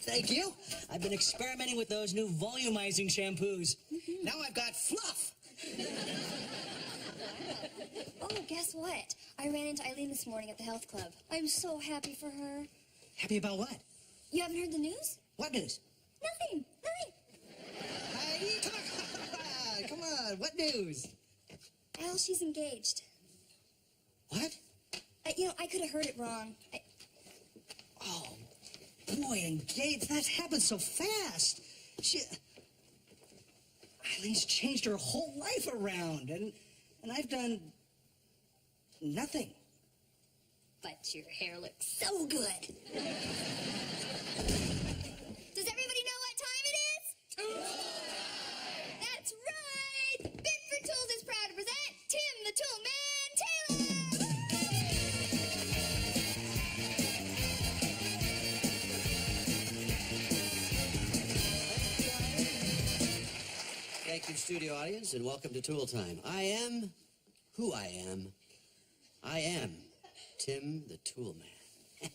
thank you. I've been experimenting with those new volumizing shampoos. Now I've got fluff. Oh, guess what? I ran into Eileen this morning at the health club. I'm so happy for her. Happy about what? You haven't heard the news? What news? Nothing. Hey, come on. What news? Al, she's engaged. What? I could have heard it wrong. Oh, boy, engaged. That happened so fast. Eileen's changed her whole life around, and I've done nothing. But your hair looks so good. Does everybody know what time it is? Tool time! That's right! Bedford Tools is proud to present Tim the Tool Man Taylor! Thank you, studio audience, and welcome to Tool Time. I am who I am. I am Tim the Tool Man.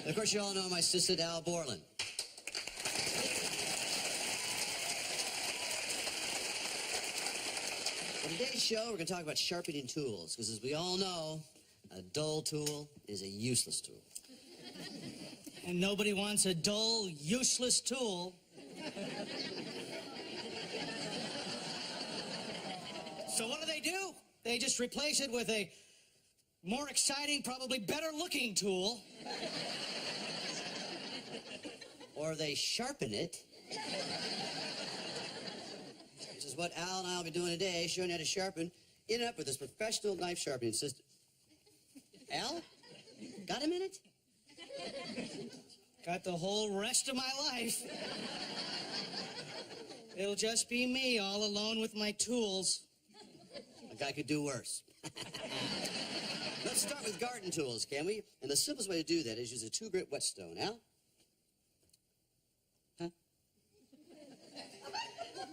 And of course, you all know my assistant, Al Borland. For today's show, we're going to talk about sharpening tools, because as we all know, a dull tool is a useless tool. And nobody wants a dull, useless tool. So what do? They just replace it with a more exciting, probably better-looking tool. Or they sharpen it. Which is what Al and I will be doing today, showing you how to sharpen in and up with this professional knife sharpening system. Al, got a minute? Got the whole rest of my life. It'll just be me all alone with my tools. A guy could do worse. Let's start with garden tools, can we? And the simplest way to do that is use a 2-grit whetstone. Al? Huh?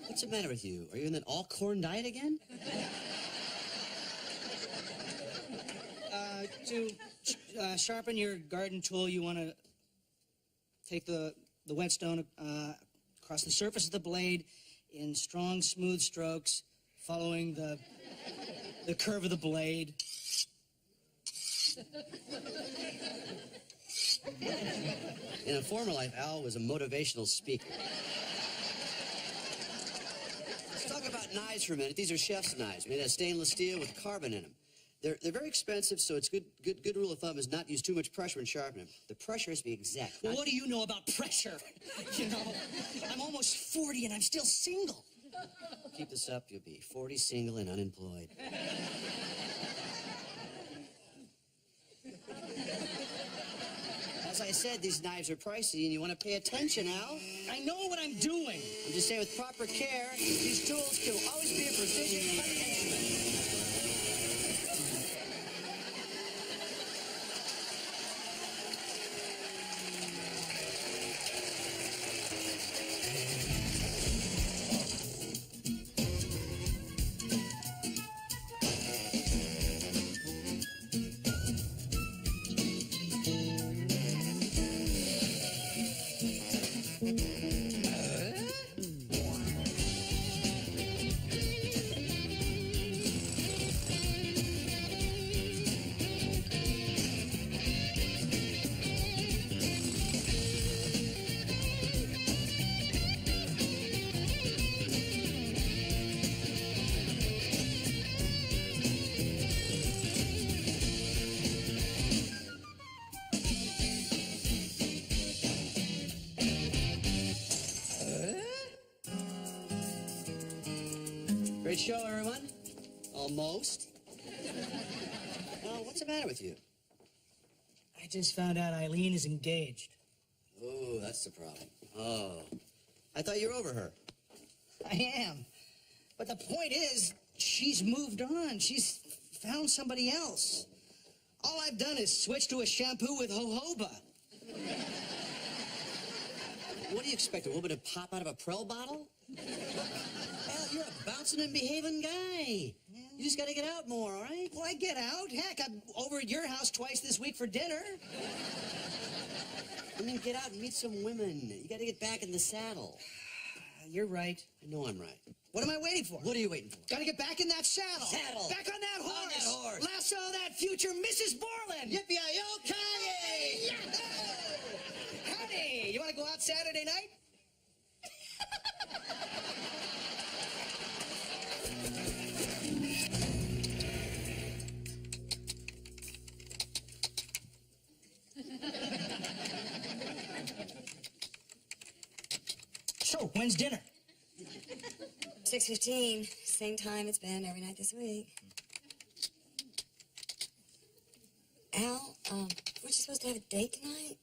What's the matter with you? Are you in that all-corn diet again? To sharpen your garden tool, you want to take the whetstone across the surface of the blade in strong, smooth strokes, following the curve of the blade. In a former life, Al was a motivational speaker. Let's talk about knives for a minute. These are chef's knives made out of stainless steel with carbon in them. They're very expensive, so it's good rule of thumb is not to use too much pressure when sharpening them. The pressure has to be exact. Well, what do you know about pressure? You know, I'm almost 40 and I'm still single. Keep this up, you'll be 40, single, and unemployed. As I said, these knives are pricey, and you want to pay attention, Al. I know what I'm doing. I'm just saying, with proper care, these tools can always be a precision cutting instrument. Great show, everyone. Almost. Well, what's the matter with you? I just found out Eileen is engaged. Oh, that's the problem. Oh, I thought you were over her. I am. But the point is, she's moved on. She's found somebody else. All I've done is switch to a shampoo with jojoba. What do you expect, a woman to pop out of a Prel bottle? Well, you're a bouncing and behaving guy. You just gotta get out more, all right? Well, I get out. Heck, I'm over at your house twice this week for dinner. I mean, get out and meet some women. You gotta get back in the saddle. You're right. I know I'm right. What am I waiting for? What are you waiting for? Gotta get back in that saddle. Saddle. Back on that horse. On that horse. Lasso that future Mrs. Borland. Yippee-yi-yo-ki-yay! Yahoo! Howdy. You want to go out Saturday night? So, when's dinner? 6:15, same time it's been every night this week. Al, weren't you supposed to have a date tonight?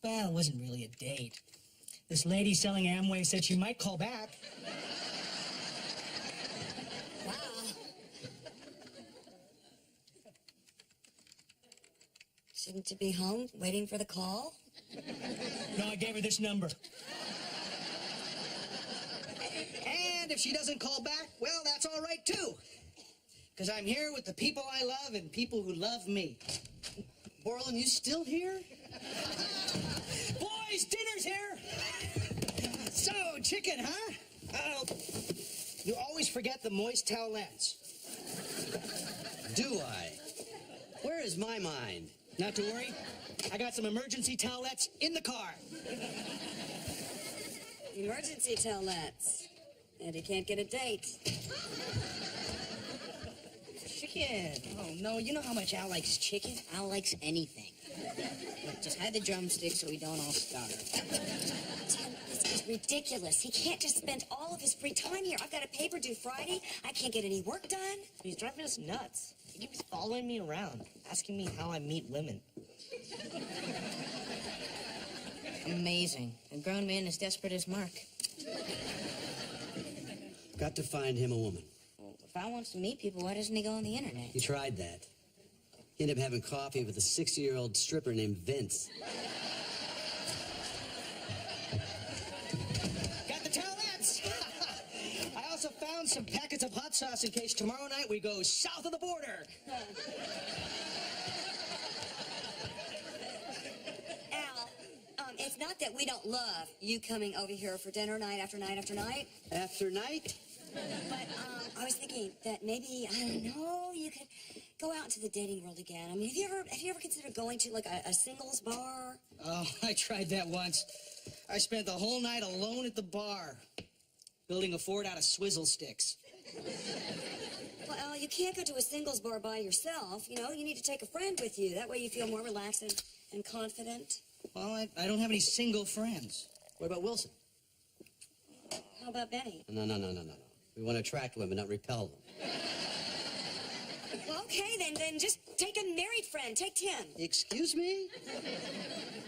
Well, it wasn't really a date. This lady selling Amway said she might call back. Wow. Shouldn't you be home waiting for the call? No, I gave her this number. And if she doesn't call back, well, that's all right, too. Because I'm here with the people I love and people who love me. Borland, you still here? Boys, dinner's here! So, chicken, huh? Oh, you always forget the moist towelettes. Do I? Where is my mind? Not to worry. I got some emergency towelettes in the car. Emergency towelettes. And he can't get a date. Chicken. Oh, no, you know how much Al likes chicken? Al likes anything. Look, just hide the drumsticks so we don't all starve. Tim, this is ridiculous. He can't just spend all of his free time here. I've got a paper due Friday. I can't get any work done. He's driving us nuts. He keeps following me around, asking me how I meet women. Amazing. A grown man as desperate as Mark. Got to find him a woman. Well, if Al wants to meet people, why doesn't he go on the internet? He tried that. He ended up having coffee with a 60-year-old stripper named Vince. Got the towelettes! I also found some packets of hot sauce in case tomorrow night we go south of the border. Al, it's not that we don't love you coming over here for dinner night after night after night. After night? But I was thinking that maybe, I don't know, you could go out into the dating world again. I mean, have you ever considered going to like a singles bar? Oh, I tried that once. I spent the whole night alone at the bar, building a fort out of swizzle sticks. Well, Al, you can't go to a singles bar by yourself. You know, you need to take a friend with you. That way you feel more relaxed and confident. Well, I don't have any single friends. What about Wilson? How about Benny? No. We want to attract women, not repel them. Well, okay, then just take a married friend. Take Tim. Excuse me?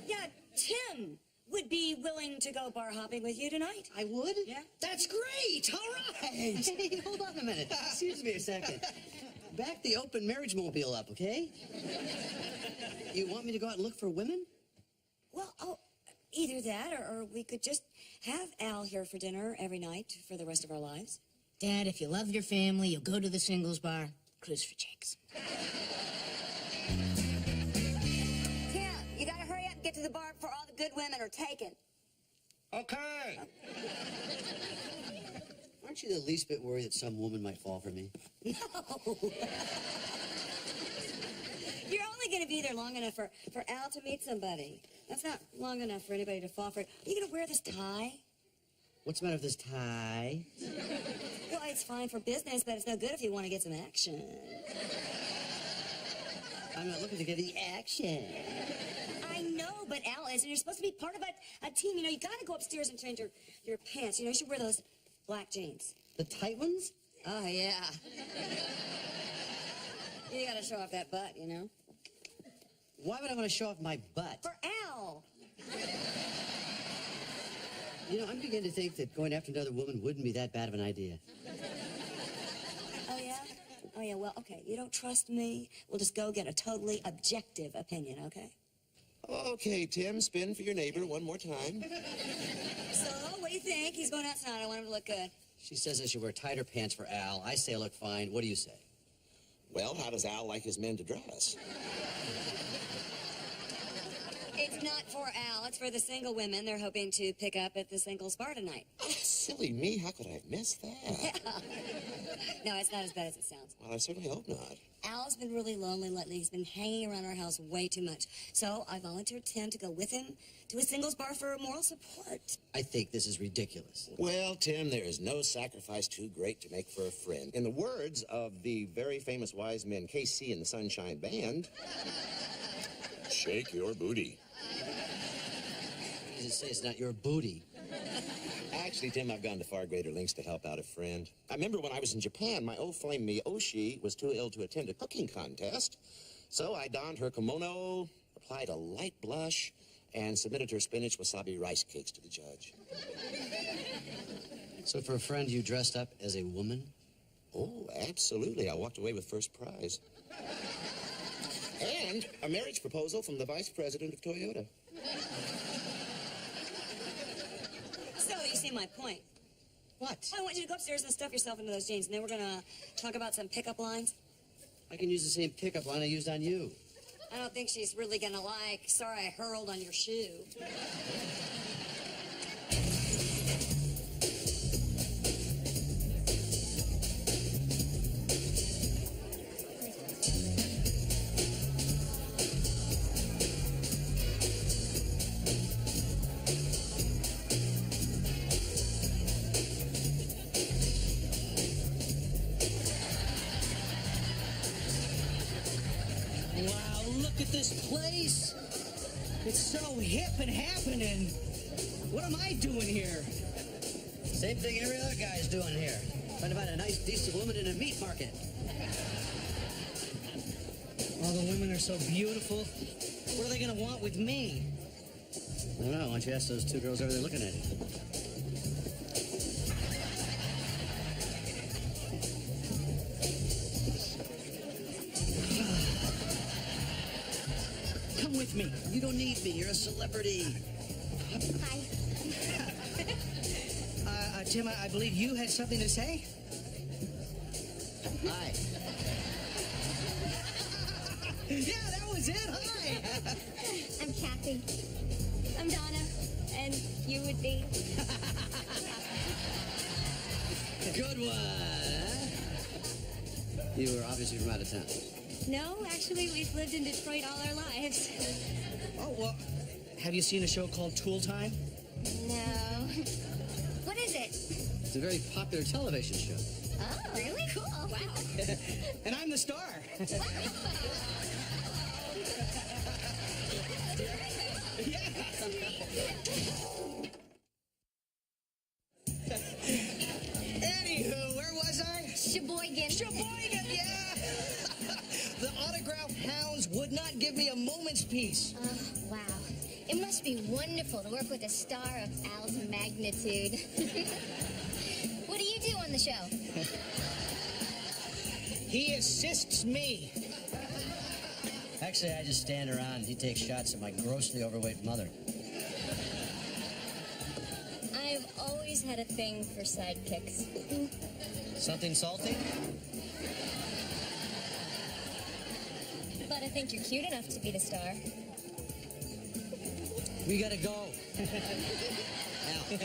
Yeah, Tim would be willing to go bar hopping with you tonight. I would? Yeah. That's great! All right! Hey, hold on a minute. Excuse me a second. Back the open marriage mobile up, okay? You want me to go out and look for women? Well, either that or we could just have Al here for dinner every night for the rest of our lives. Dad, if you love your family, you'll go to the singles bar, cruise for chicks. Tim, you gotta hurry up and get to the bar before all the good women are taken. Okay. Aren't you the least bit worried that some woman might fall for me? No. You're only gonna be there long enough for Al to meet somebody. That's not long enough for anybody to fall for it. Are you gonna wear this tie? What's the matter with this tie? Well, it's fine for business, but it's no good if you want to get some action. I'm not looking to get any action. I know, but Al is, and you're supposed to be part of a team. You know, you gotta go upstairs and change your pants. You know, you should wear those black jeans. The tight ones? Oh, yeah. You gotta show off that butt, you know? Why would I want to show off my butt? For Al. You know, I'm beginning to think that going after another woman wouldn't be that bad of an idea. Oh, yeah? Oh, yeah, well, okay. You don't trust me? We'll just go get a totally objective opinion, okay? Okay, Tim, spin for your neighbor one more time. So, what do you think? He's going out tonight. I want him to look good. She says I should wear tighter pants for Al. I say I look fine. What do you say? Well, how does Al like his men to dress? It's not for Al. It's for the single women they're hoping to pick up at the singles bar tonight. Oh, silly me. How could I have missed that? No, it's not as bad as it sounds. Well, I certainly hope not. Al's been really lonely lately. He's been hanging around our house way too much. So I volunteered Tim to go with him to a singles bar for moral support. I think this is ridiculous. Well, Tim, there is no sacrifice too great to make for a friend. In the words of the very famous wise men KC and the Sunshine Band, shake your booty. You just say it's not your booty. Actually, Tim, I've gone to far greater lengths to help out a friend. I remember when I was in Japan, my old flame Miyoshi was too ill to attend a cooking contest. So I donned her kimono, applied a light blush, and submitted her spinach wasabi rice cakes to the judge. So for a friend, you dressed up as a woman? Oh, absolutely. I walked away with first prize. And a marriage proposal from the vice president of Toyota. So you see my point. What? I want you to go upstairs and stuff yourself into those jeans, and then we're gonna talk about some pickup lines. I can use the same pickup line I used on you. I don't think she's really gonna like, sorry I hurled on your shoe. Wow, look at this place. It's so hip and happening. What am I doing here? Same thing every other guy's doing here. Trying to find a nice, decent woman in a meat market. All the women are so beautiful. What are they going to want with me? I don't know. Why don't you ask those two girls over there looking at you? Come with me. You don't need me. You're a celebrity. Hi. Tim, I believe you had something to say? Hi. Yeah, that was it. Hi. I'm Kathy. I'm Donna. And you would be? Good one, huh? You were obviously from out of town. No, actually, we've lived in Detroit all our lives. Oh, well, have you seen a show called Tool Time? No. What is it? It's a very popular television show. Oh, really? Cool. Wow. And I'm the star. Anywho, where was I? Sheboygan. Sheboygan, yeah! The autograph hounds would not give me a moment's peace. Wow. It must be wonderful to work with a star of Al's magnitude. What do you do on the show? He assists me. Actually, I just stand around and he takes shots at my grossly overweight mother. I've always had a thing for sidekicks. Something salty? But I think you're cute enough to be the star. We gotta go. Al,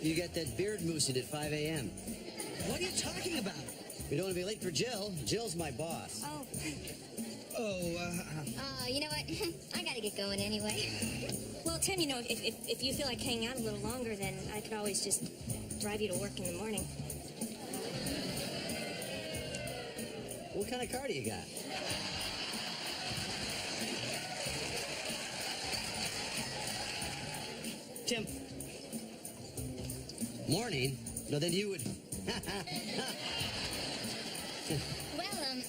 you got that beard moosing at 5 a.m. What are you talking about? We don't want to be late for Jill. Jill's my boss. Oh, You know what? I gotta get going anyway. well, Tim, you know, if you feel like hanging out a little longer, then I could always just drive you to work in the morning. What kind of car do you got? Tim, Morning? No, then you would... Well,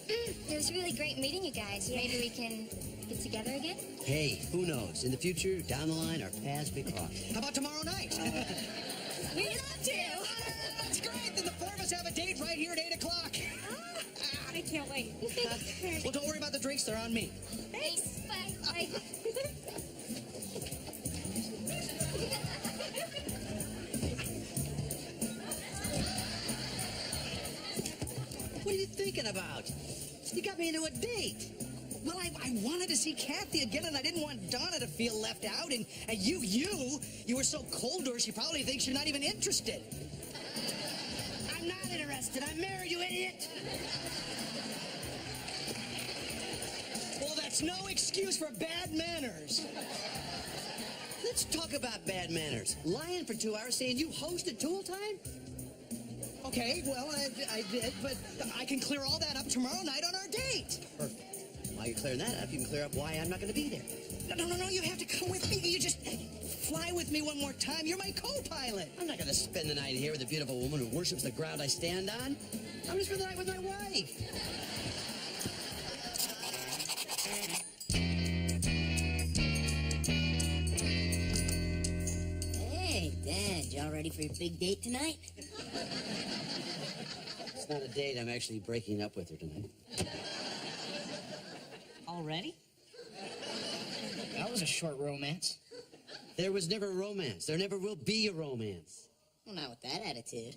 it was really great meeting you guys. Maybe we can get together again? Hey, who knows? In the future, down the line, our paths may cross. how about tomorrow night? We'd love to! That's great. Then the four of us have a date right here at 8 o'clock. I can't wait. Well, don't worry about the drinks. They're on me. Thanks. Bye. Bye. thinking about? You got me into a date. Well, I wanted to see Kathy again, and I didn't want Donna to feel left out. And you were so cold to her, she probably thinks you're not even interested. I'm not interested. I'm married, you idiot. Well, that's no excuse for bad manners. Let's talk about bad manners. Lying for 2 hours saying you hosted Tool Time? Okay, well, I did, but I can clear all that up tomorrow night on our date. Perfect. While you're clearing that up, you can clear up why I'm not going to be there. No, you have to come with me. You just fly with me one more time. You're my co-pilot. I'm not going to spend the night here with a beautiful woman who worships the ground I stand on. I'm going to spend the night with my wife. Hey, Dad, y'all ready for your big date tonight? It's not a date. I'm actually breaking up with her tonight. Already? That was a short romance. There was never a romance. There never will be a romance. Well, not with that attitude.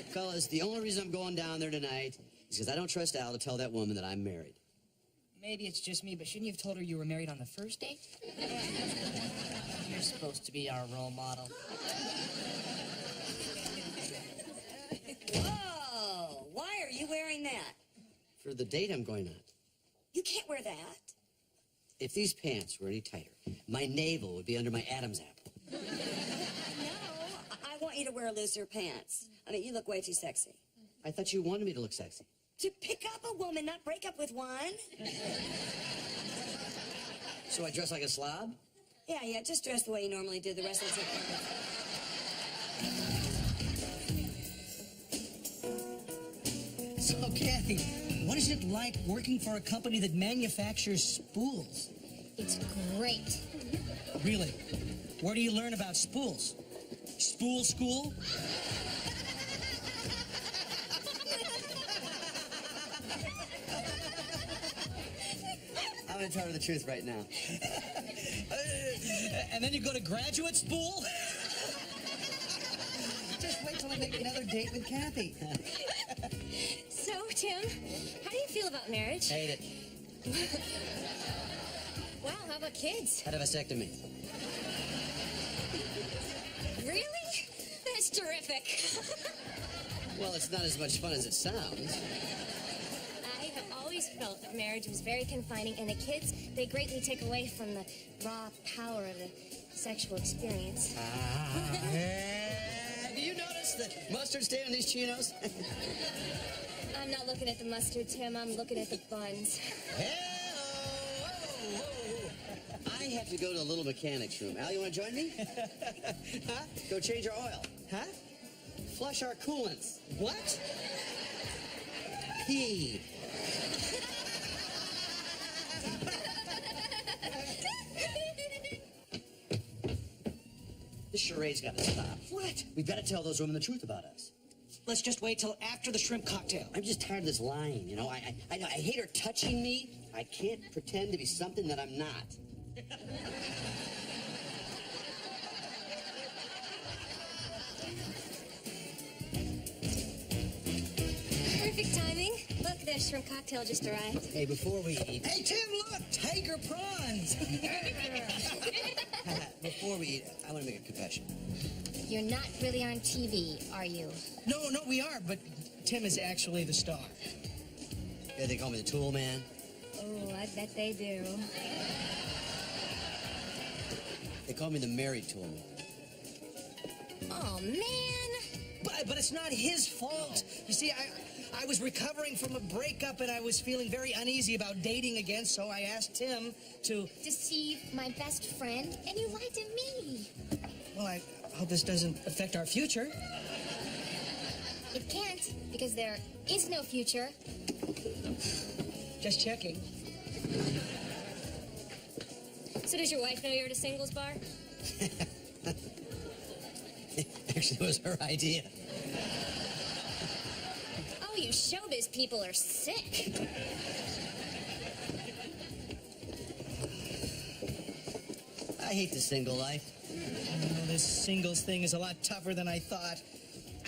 Fellas, the only reason I'm going down there tonight is because I don't trust Al to tell that woman that I'm married. Maybe it's just me, but shouldn't you have told her you were married on the first date? You're supposed to be our role model. Whoa! Why are you wearing that? For the date I'm going on. You can't wear that. If these pants were any tighter, my navel would be under my Adam's apple. No, I want you to wear looser pants. I mean, you look way too sexy. I thought you wanted me to look sexy. To pick up a woman, not break up with one. So I dress like a slob? Yeah, just dress the way you normally do the rest of the time. So, Kathy, what is it like working for a company that manufactures spools? It's great. Really? Where do you learn about spools? Spool school? I'm going to tell her the truth right now. And then you go to graduate school? Just wait till I make another date with Kathy. So, Tim, how do you feel about marriage? Hate it. Wow, how about kids? Had a vasectomy. Really? That's terrific. Well, it's not as much fun as it sounds. I have always felt that marriage was very confining, and the kids, they greatly take away from the raw power of the sexual experience. Do you notice the mustard stain on these chinos? I'm not looking at the mustard, Tim. I'm looking at the buns. I have to go to a little mechanic's room. Al, you want to join me? Huh? Go change our oil. Huh? Flush our coolants. What? Pee. This charade's got to stop. What? We've got to tell those women the truth about us. Let's just wait till after the shrimp cocktail. I'm just tired of this lying, you know. I hate her touching me. I can't pretend to be something that I'm not. Perfect timing. Look, the shrimp cocktail just arrived. Hey, before we eat... Hey, Tim, look! Tiger prawns! Before we eat, I want to make a confession. You're not really on TV, are you? No, we are, but Tim is actually the star. Yeah, they call me the Tool Man. Oh, I bet they do. They call me the Married Tool Man. Oh, man. But it's not his fault. You see, I was recovering from a breakup, and I was feeling very uneasy about dating again, so I asked Tim to... Deceive my best friend, and you lied to me. Well, I hope this doesn't affect our future. It can't, because there is no future. Just checking. So does your wife know you're at a singles bar? Actually, it was her idea. Oh, you showbiz people are sick. I hate the single life. Oh, this singles thing is a lot tougher than I thought.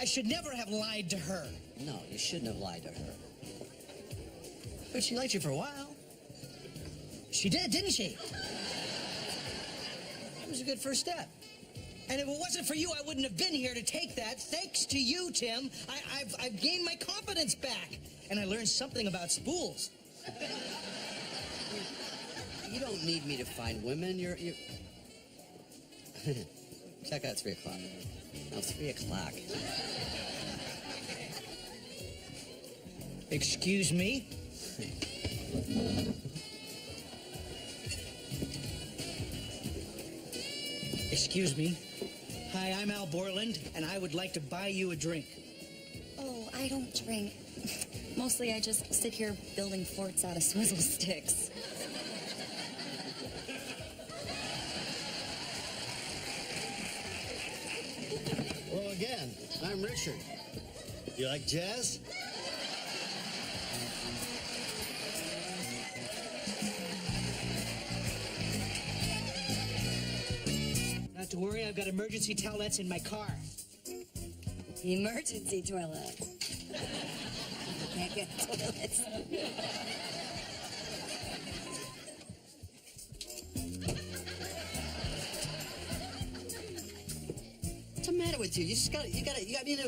I should never have lied to her. No, you shouldn't have lied to her. But she liked you for a while. She did, didn't she? It was a good first step. And if it wasn't for you, I wouldn't have been here to take that. Thanks to you, Tim, I've gained my confidence back. And I learned something about spools. You don't need me to find women. You're... Check out 3 o'clock. No, 3 o'clock. Excuse me? Excuse me. Hi, I'm Al Borland, and I would like to buy you a drink. Oh, I don't drink. Mostly I just sit here building forts out of swizzle sticks. Well, again, I'm Richard. You like jazz? Not to worry, I've got emergency towelettes in my car. Emergency toilet. Can't get toilets. What's the matter with you? You got me in a...